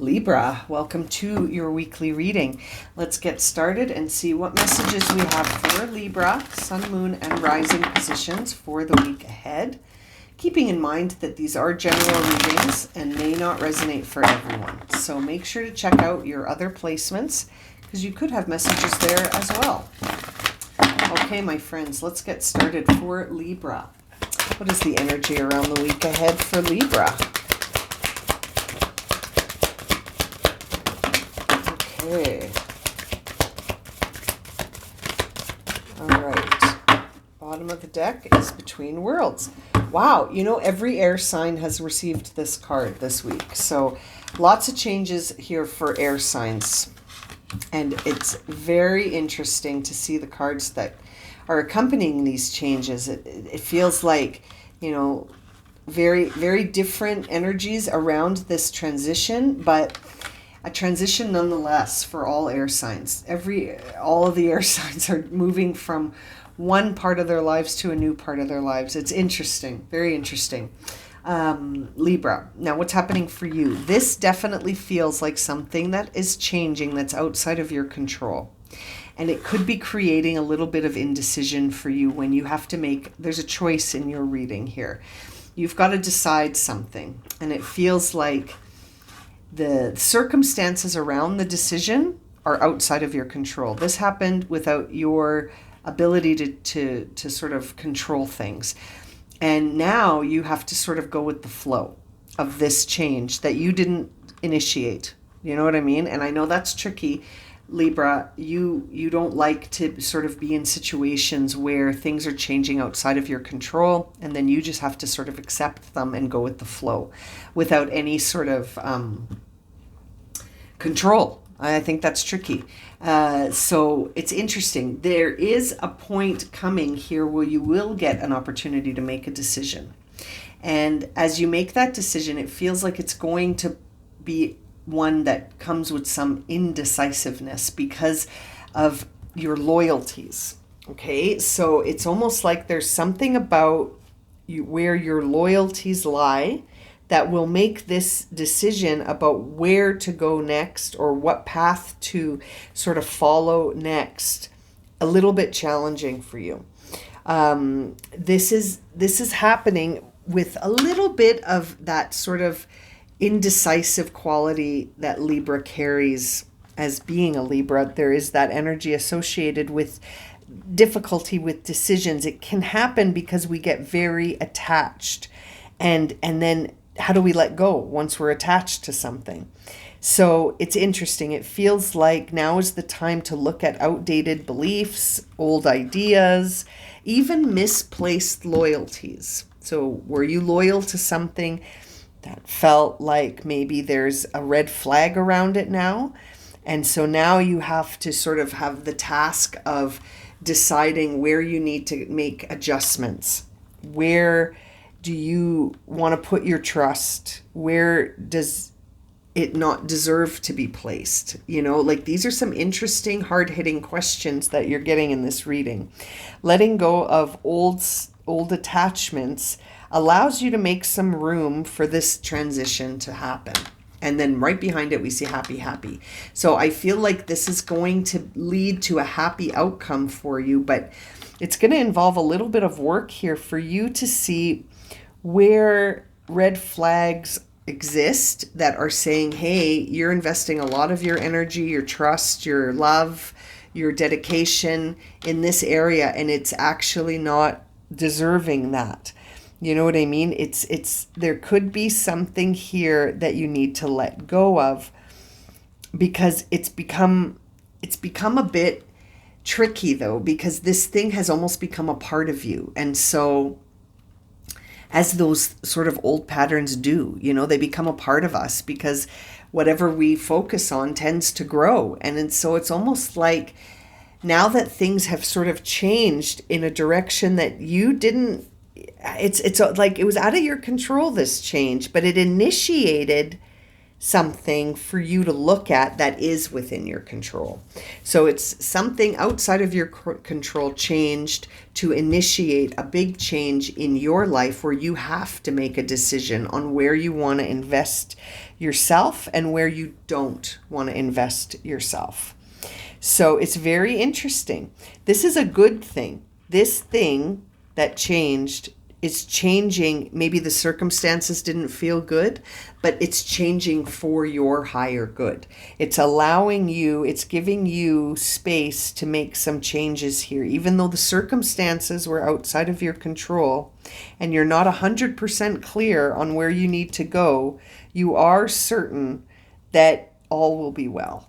Libra, welcome to your weekly reading. Let's get started and see what messages we have for Libra, Sun, Moon, and Rising positions for the week ahead. Keeping in mind that these are general readings and may not resonate for everyone. So make sure to check out your other placements because you could have messages there as well. Okay, my friends, let's get started for Libra. What is the energy around the week ahead for Libra? Okay. All right. Bottom of the deck is Between Worlds. Wow, every air sign has received this card this week. So lots of changes here for air signs. And it's very interesting to see the cards that are accompanying these changes. It feels like, very, very different energies around this transition, but a transition nonetheless for all air signs. All of the air signs are moving from one part of their lives to a new part of their lives. It's interesting, very interesting. Libra, now what's happening for you? This definitely feels like something that is changing that's outside of your control. And it could be creating a little bit of indecision for you when you have to there's a choice in your reading here. You've got to decide something. And it feels like the circumstances around the decision are outside of your control. This happened without your ability to sort of control things. And now you have to sort of go with the flow of this change that you didn't initiate. You know what I mean? And I know that's tricky. Libra, you don't like to sort of be in situations where things are changing outside of your control, and then you just have to sort of accept them and go with the flow without any sort of control. I think that's tricky. So it's interesting. There is a point coming here where you will get an opportunity to make a decision. And as you make that decision, it feels like it's going to be one that comes with some indecisiveness because of your loyalties. Okay, so it's almost like there's something about you where your loyalties lie that will make this decision about where to go next or what path to sort of follow next a little bit challenging for you. This is happening with a little bit of that sort of indecisive quality that Libra carries as being a Libra. There is that energy associated with difficulty with decisions. It can happen because we get very attached, and then how do we let go once we're attached to something? So it's interesting. It feels like now is the time to look at outdated beliefs, old ideas, even misplaced loyalties. So were you loyal to something that felt like maybe there's a red flag around it now? And so now you have to sort of have the task of deciding where you need to make adjustments. Where do you want to put your trust? Where does it not deserve to be placed? These are some interesting, hard-hitting questions that you're getting in this reading. Letting go of old attachments allows you to make some room for this transition to happen. And then right behind it, we see happy, happy. So I feel like this is going to lead to a happy outcome for you, but it's going to involve a little bit of work here for you to see where red flags exist that are saying, hey, you're investing a lot of your energy, your trust, your love, your dedication in this area, and it's actually not deserving that. You know what I mean? There could be something here that you need to let go of because it's become a bit tricky though, because this thing has almost become a part of you. And so as those sort of old patterns do, they become a part of us because whatever we focus on tends to grow. And so it's almost like now that things have sort of changed in a direction that you didn't, it's like it was out of your control, this change, but it initiated something for you to look at that is within your control. So it's something outside of your control changed to initiate a big change in your life where you have to make a decision on where you want to invest yourself and where you don't want to invest yourself. So it's very interesting. This is a good thing. This thing that changed is changing. Maybe the circumstances didn't feel good, but it's changing for your higher good. It's allowing you, it's giving you space to make some changes here. Even though the circumstances were outside of your control and you're not 100% clear on where you need to go, you are certain that all will be well.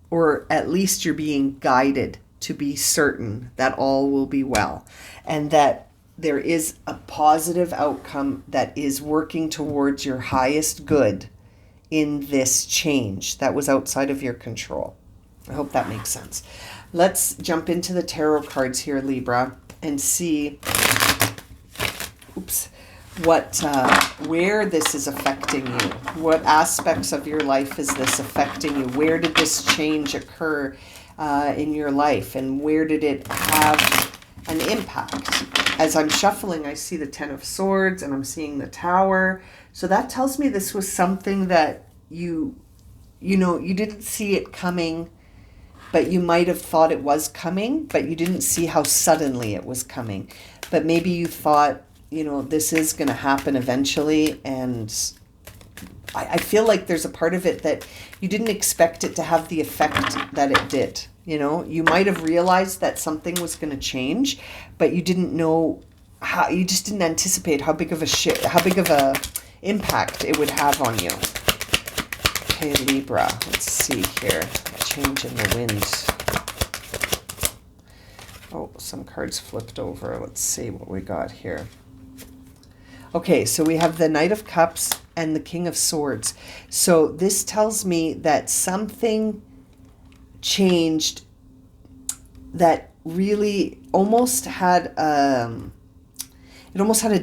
Or at least you're being guided to be certain that all will be well. And that there is a positive outcome that is working towards your highest good in this change that was outside of your control. I hope that makes sense. Let's jump into the tarot cards here, Libra, and see where this is affecting you. What aspects of your life is this affecting you? Where did this change occur in your life, and where did it have an impact? As I'm shuffling, I see the Ten of Swords and I'm seeing the Tower. So that tells me this was something that you didn't see it coming, but you might have thought it was coming, but you didn't see how suddenly it was coming. But maybe you thought, this is going to happen eventually. And I feel like there's a part of it that you didn't expect it to have the effect that it did. You might have realized that something was going to change, but you didn't know how. You just didn't anticipate how big of a impact it would have on you. Okay, Libra. Let's see here. Change in the wind. Oh, some cards flipped over. Let's see what we got here. Okay, so we have the Knight of Cups and the King of Swords. So this tells me that something changed that really almost had a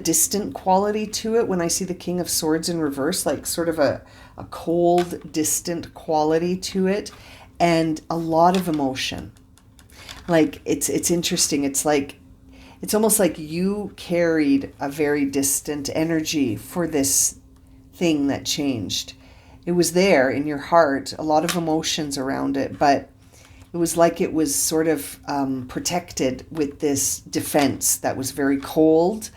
distant quality to it. When I see the King of Swords in reverse, like sort of a cold, distant quality to it, and a lot of emotion. Like it's interesting. It's almost like you carried a very distant energy for this thing that changed. It was there in your heart, a lot of emotions around it, but it was like it was sort of protected with this defense that was very cold,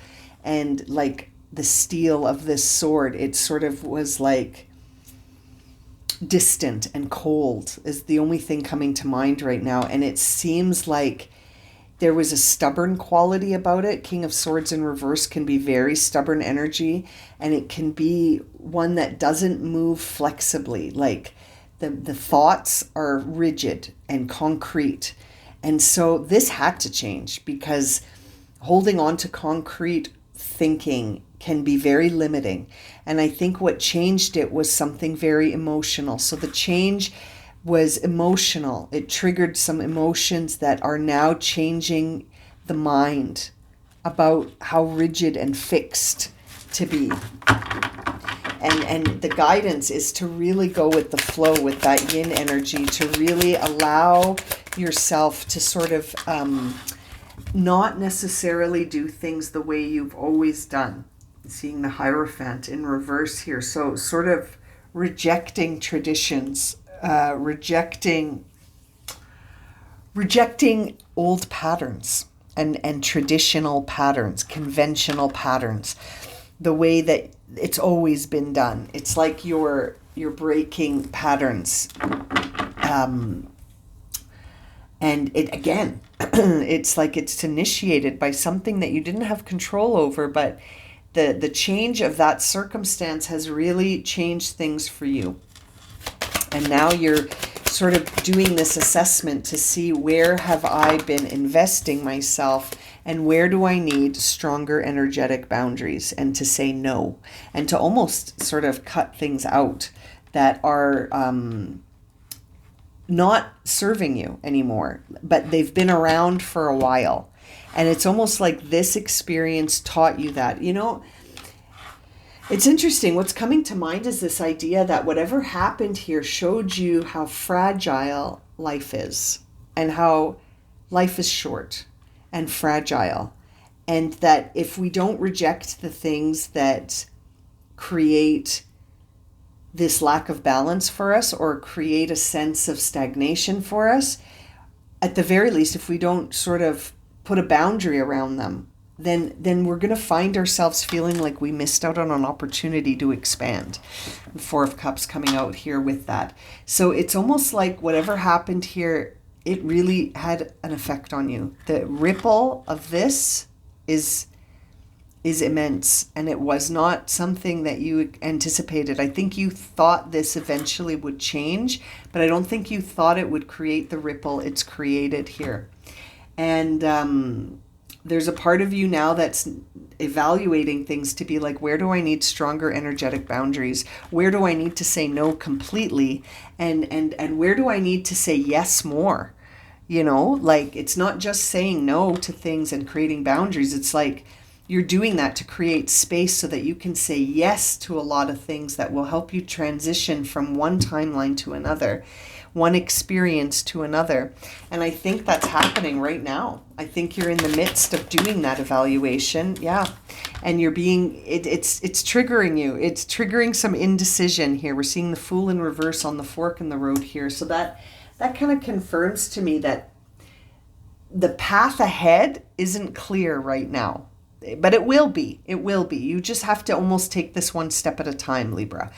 and like the steel of this sword, it sort of was like distant and cold is the only thing coming to mind right now. And it seems like there was a stubborn quality about it. King of Swords in reverse can be very stubborn energy, and it can be one that doesn't move flexibly. Like the thoughts are rigid and concrete. And so this had to change, because holding on to concrete thinking can be very limiting. And I think what changed it was something very emotional. So the change was emotional. It triggered some emotions that are now changing the mind about how rigid and fixed to be. And the guidance is to really go with the flow with that yin energy, to really allow yourself to sort of not necessarily do things the way you've always done. Seeing the Hierophant in reverse here. So sort of rejecting traditions, rejecting old patterns and traditional patterns, conventional patterns, the way that it's always been done. It's like you're breaking patterns. And it again, it's like it's initiated by something that you didn't have control over, but the change of that circumstance has really changed things for you. And now you're sort of doing this assessment to see, where have I been investing myself, and where do I need stronger energetic boundaries, and to say no, and to almost sort of cut things out that are not serving you anymore, but they've been around for a while. And it's almost like this experience taught you that, It's interesting. What's coming to mind is this idea that whatever happened here showed you how fragile life is and how life is short and fragile. And that if we don't reject the things that create this lack of balance for us or create a sense of stagnation for us, at the very least, if we don't sort of put a boundary around them, then we're going to find ourselves feeling like we missed out on an opportunity to expand. The Four of Cups coming out here with that. So it's almost like whatever happened here, it really had an effect on you. The ripple of this is immense, and it was not something that you anticipated. I think you thought this eventually would change, but I don't think you thought it would create the ripple it's created here. And there's a part of you now that's evaluating things to be like, where do I need stronger energetic boundaries? Where do I need to say no completely? And where do I need to say yes more? You know, like, it's not just saying no to things and creating boundaries. It's like you're doing that to create space so that you can say yes to a lot of things that will help you transition from one timeline to another, one experience to another. And I think that's happening right now. I think you're in the midst of doing that evaluation. Yeah. And you're being, it's triggering you. It's triggering some indecision here. We're seeing the Fool in reverse on the fork in the road here. So that kind of confirms to me that the path ahead isn't clear right now. But it will be. It will be. You just have to almost take this one step at a time, Libra.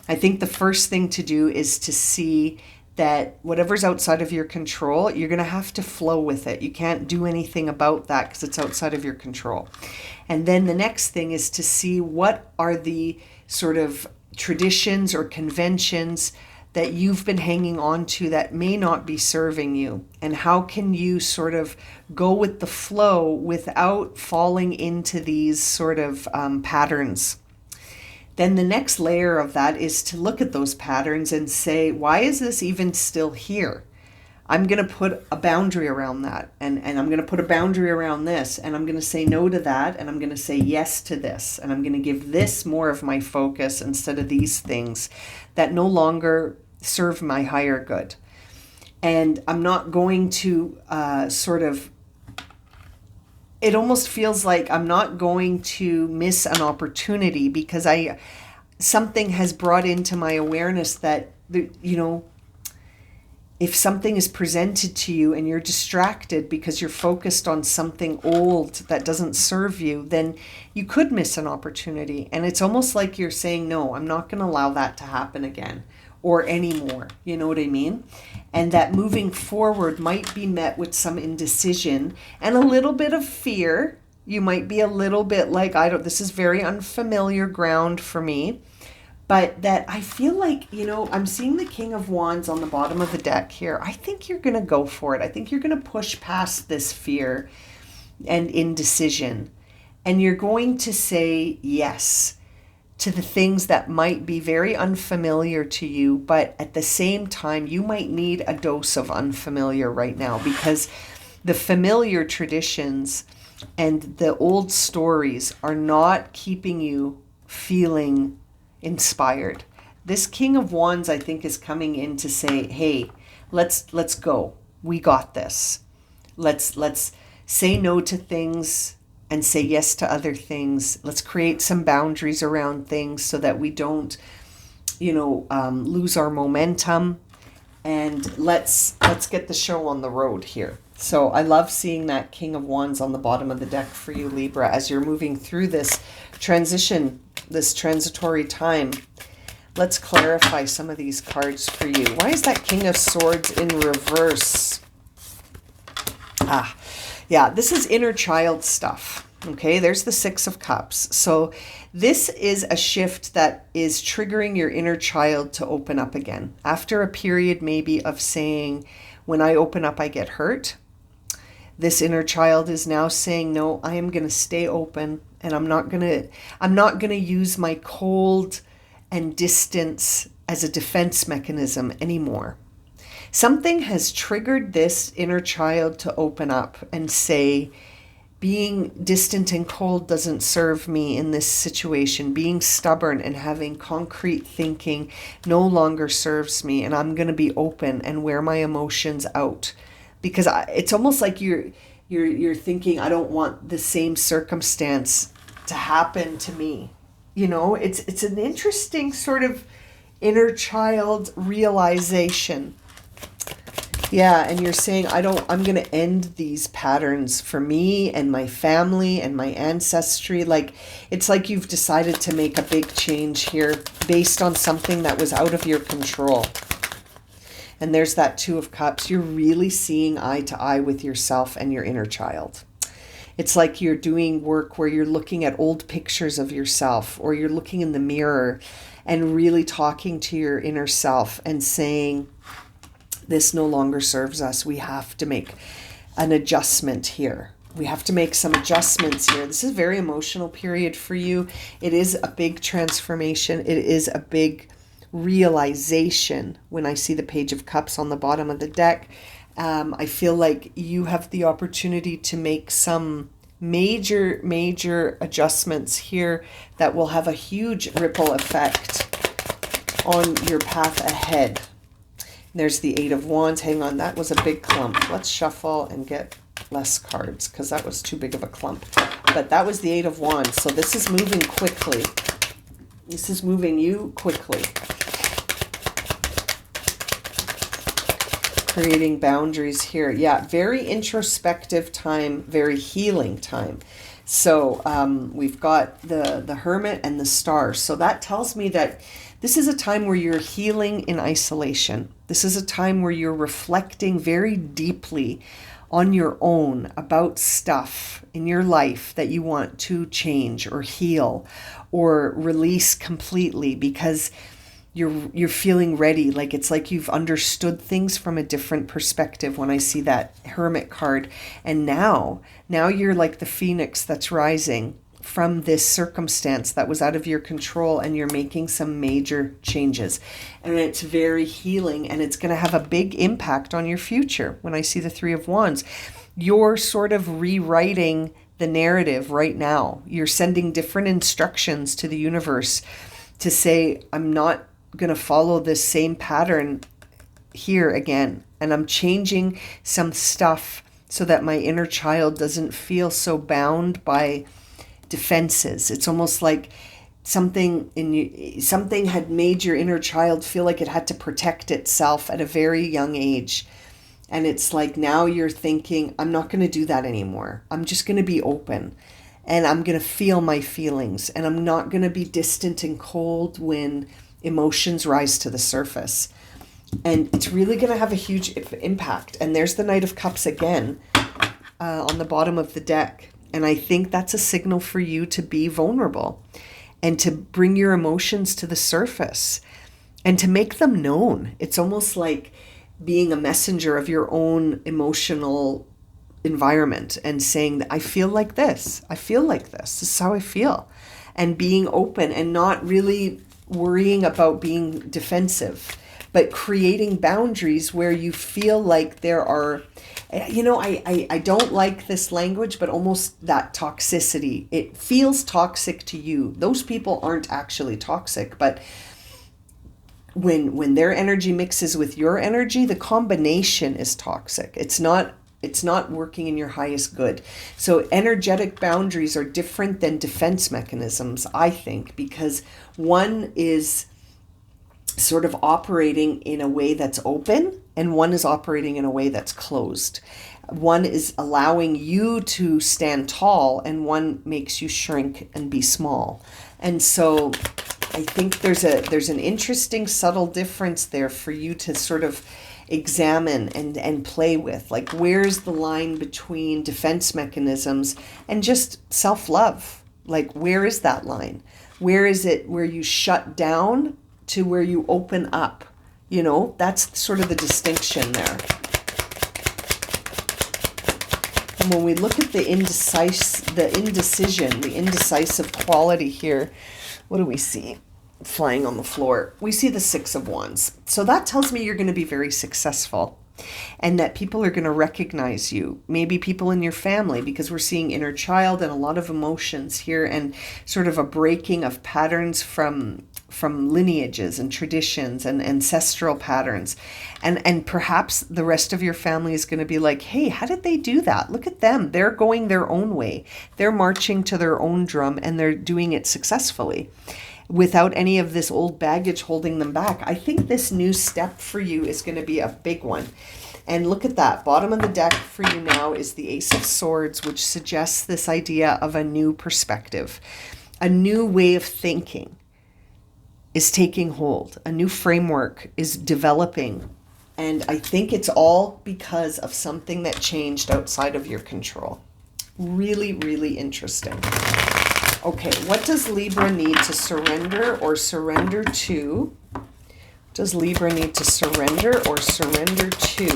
I think the first thing to do is to see that whatever's outside of your control, you're going to have to flow with it. You can't do anything about that because it's outside of your control. And then the next thing is to see what are the sort of traditions or conventions that you've been hanging on to that may not be serving you, and how can you sort of go with the flow without falling into these sort of patterns. Then the next layer of that is to look at those patterns and say, why is this even still here? I'm going to put a boundary around that, and I'm going to put a boundary around this, and I'm going to say no to that, and I'm going to say yes to this, and I'm going to give this more of my focus instead of these things that no longer serve my higher good. And I'm not going to it almost feels like I'm not going to miss an opportunity because something has brought into my awareness that, you know, if something is presented to you and you're distracted because you're focused on something old that doesn't serve you, then you could miss an opportunity. And it's almost like you're saying, no, I'm not going to allow that to happen again or anymore. You know what I mean? And that moving forward might be met with some indecision and a little bit of fear. You might be a little bit like, this is very unfamiliar ground for me. But that I feel like, you know, I'm seeing the King of Wands on the bottom of the deck here. I think you're going to go for it. I think you're going to push past this fear and indecision. And you're going to say yes to the things that might be very unfamiliar to you. But at the same time, you might need a dose of unfamiliar right now, because the familiar traditions and the old stories are not keeping you feeling inspired. This King of Wands, I think, is coming in to say, hey, let's go. We got this. Let's say no to things and say yes to other things. Let's create some boundaries around things so that we don't, lose our momentum. And let's get the show on the road here. So I love seeing that King of Wands on the bottom of the deck for you, Libra, as you're moving through this transition, this transitory time. Let's clarify some of these cards for you. Why is that King of Swords in reverse? Yeah, this is inner child stuff. Okay, there's the Six of Cups. So this is a shift that is triggering your inner child to open up again. After a period maybe of saying, when I open up, I get hurt. This inner child is now saying, no, I am going to stay open, and I'm not going to use my cold and distance as a defense mechanism anymore. Something has triggered this inner child to open up and say, being distant and cold doesn't serve me in this situation. Being stubborn and having concrete thinking no longer serves me, and I'm going to be open and wear my emotions out. Because it's almost like you're thinking, I don't want the same circumstance to happen to me. It's an interesting sort of inner child realization. Yeah, and you're saying, I'm going to end these patterns for me and my family and my ancestry. Like, it's like you've decided to make a big change here based on something that was out of your control. And there's that Two of Cups. You're really seeing eye to eye with yourself and your inner child. It's like you're doing work where you're looking at old pictures of yourself, or you're looking in the mirror and really talking to your inner self and saying, this no longer serves us. We have to make an adjustment here. We have to make some adjustments here. This is a very emotional period for you. It is a big transformation. It is a big realization. When I see the Page of Cups on the bottom of the deck, I feel like you have the opportunity to make some major adjustments here that will have a huge ripple effect on your path ahead. There's the Eight of Wands. Hang on, that was a big clump. Let's shuffle and get less cards because that was too big of a clump. But that was the Eight of Wands. So this is moving quickly. This is moving you quickly. Creating boundaries here. Yeah, very introspective time, very healing time. So we've got the Hermit and the Star. So that tells me that this is a time where you're healing in isolation. This is a time where you're reflecting very deeply on your own about stuff in your life that you want to change or heal or release completely, because you're feeling ready. Like, it's like you've understood things from a different perspective when I see that Hermit card. And now you're like the phoenix that's rising from this circumstance that was out of your control, and you're making some major changes. And it's very healing, and it's going to have a big impact on your future. When I see the Three of Wands, you're sort of rewriting the narrative right now. You're sending different instructions to the universe to say, I'm not going to follow this same pattern here again. And I'm changing some stuff so that my inner child doesn't feel so bound by defenses. It's almost like something had made your inner child feel like it had to protect itself at a very young age. And it's like now you're thinking, I'm not going to do that anymore. I'm just going to be open, and I'm going to feel my feelings, and I'm not going to be distant and cold when emotions rise to the surface. And it's really going to have a huge impact. And there's the Knight of Cups again on the bottom of the deck. And I think that's a signal for you to be vulnerable and to bring your emotions to the surface and to make them known. It's almost like being a messenger of your own emotional environment and saying that I feel like this. I feel like this. This is how I feel. And being open and not really worrying about being defensive, but creating boundaries where you feel like there are, I don't like this language, but almost that toxicity. It feels toxic to you. Those people aren't actually toxic, but when their energy mixes with your energy, the combination is toxic. It's not working in your highest good. So energetic boundaries are different than defense mechanisms, I think, because one is sort of operating in a way that's open, and one is operating in a way that's closed. One is allowing you to stand tall, and one makes you shrink and be small. And so I think there's an interesting subtle difference there for you to sort of examine and play with. Like, where's the line between defense mechanisms and just self-love? Like, where is that line? Where is it where you shut down to where you open up? That's sort of the distinction there. And when we look at the indecisive quality here, what do we see flying on the floor? We see the Six of Wands. So that tells me you're going to be very successful. and that people are going to recognize you. Maybe people in your family, because we're seeing inner child and a lot of emotions here, and sort of a breaking of patterns from lineages and traditions and ancestral patterns. And perhaps the rest of your family is going to be like, hey, how did they do that? Look at them. They're going their own way. They're marching to their own drum, and they're doing it successfully without any of this old baggage holding them back. I think this new step for you is going to be a big one. And look at that. Bottom of the deck for you now is the Ace of Swords, which suggests this idea of a new perspective. A new way of thinking is taking hold. A new framework is developing. And I think it's all because of something that changed outside of your control. Really, really interesting. Okay, what does Libra need to surrender or surrender to? Does Libra need to surrender or surrender to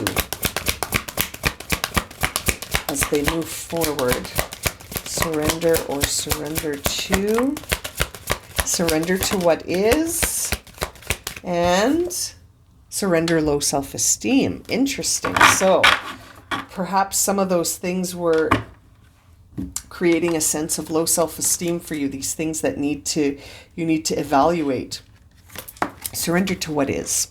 as they move forward? Surrender or surrender to? Surrender to what is, and surrender low self-esteem. Interesting. So perhaps some of those things were creating a sense of low self-esteem for you, these things that you need to evaluate. Surrender to what is.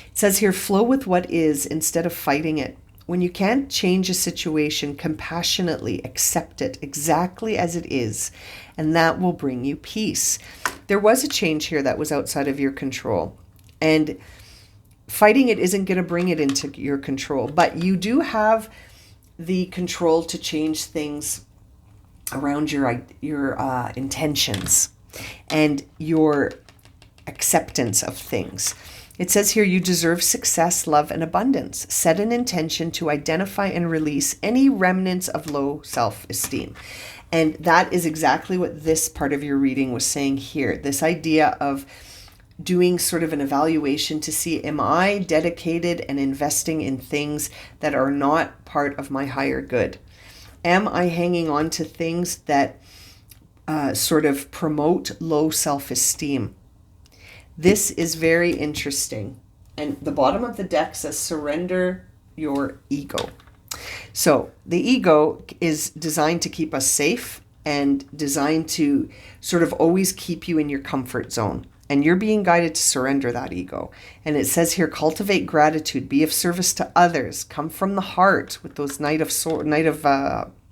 It says here, flow with what is instead of fighting it. When you can't change a situation, compassionately accept it exactly as it is, and that will bring you peace. There was a change here that was outside of your control, and fighting it isn't going to bring it into your control, but you do have the control to change things around your intentions and your acceptance of things. It says here, you deserve success, love, and abundance. Set an intention to identify and release any remnants of low self-esteem. And that is exactly what this part of your reading was saying here. This idea of doing sort of an evaluation to see, am I dedicated and investing in things that are not part of my higher good? Am I hanging on to things that sort of promote low self-esteem? This is very interesting. And the bottom of the deck says, surrender your ego. So the ego is designed to keep us safe and designed to sort of always keep you in your comfort zone. And you're being guided to surrender that ego. And it says here, cultivate gratitude, be of service to others, come from the heart with those Knight of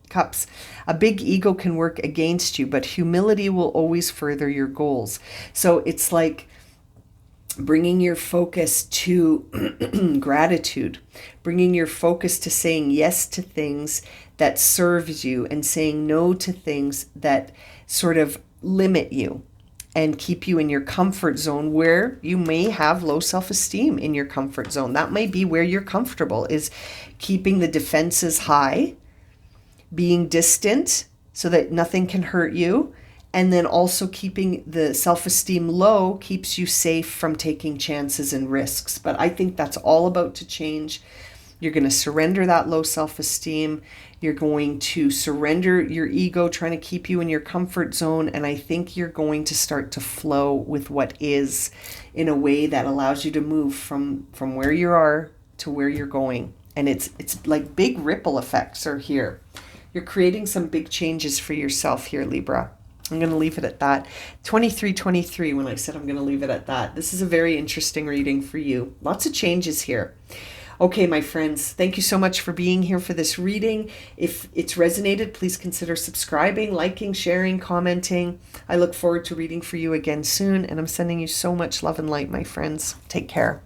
Cups. A big ego can work against you, but humility will always further your goals. So it's like bringing your focus to gratitude, bringing your focus to saying yes to things that serves you and saying no to things that sort of limit you and keep you in your comfort zone, where you may have low self-esteem in your comfort zone. That may be where you're comfortable, is keeping the defenses high, being distant so that nothing can hurt you, and then also keeping the self-esteem low keeps you safe from taking chances and risks. But I think that's all about to change. You're going to surrender that low self-esteem. You're going to surrender your ego trying to keep you in your comfort zone. And I think you're going to start to flow with what is in a way that allows you to move from where you are to where you're going. And it's like big ripple effects are here. You're creating some big changes for yourself here, Libra. I'm going to leave it at that. 2323, when I said I'm going to leave it at that. This is a very interesting reading for you. Lots of changes here. Okay, my friends, thank you so much for being here for this reading. If it's resonated, please consider subscribing, liking, sharing, commenting. I look forward to reading for you again soon, and I'm sending you so much love and light, my friends. Take care.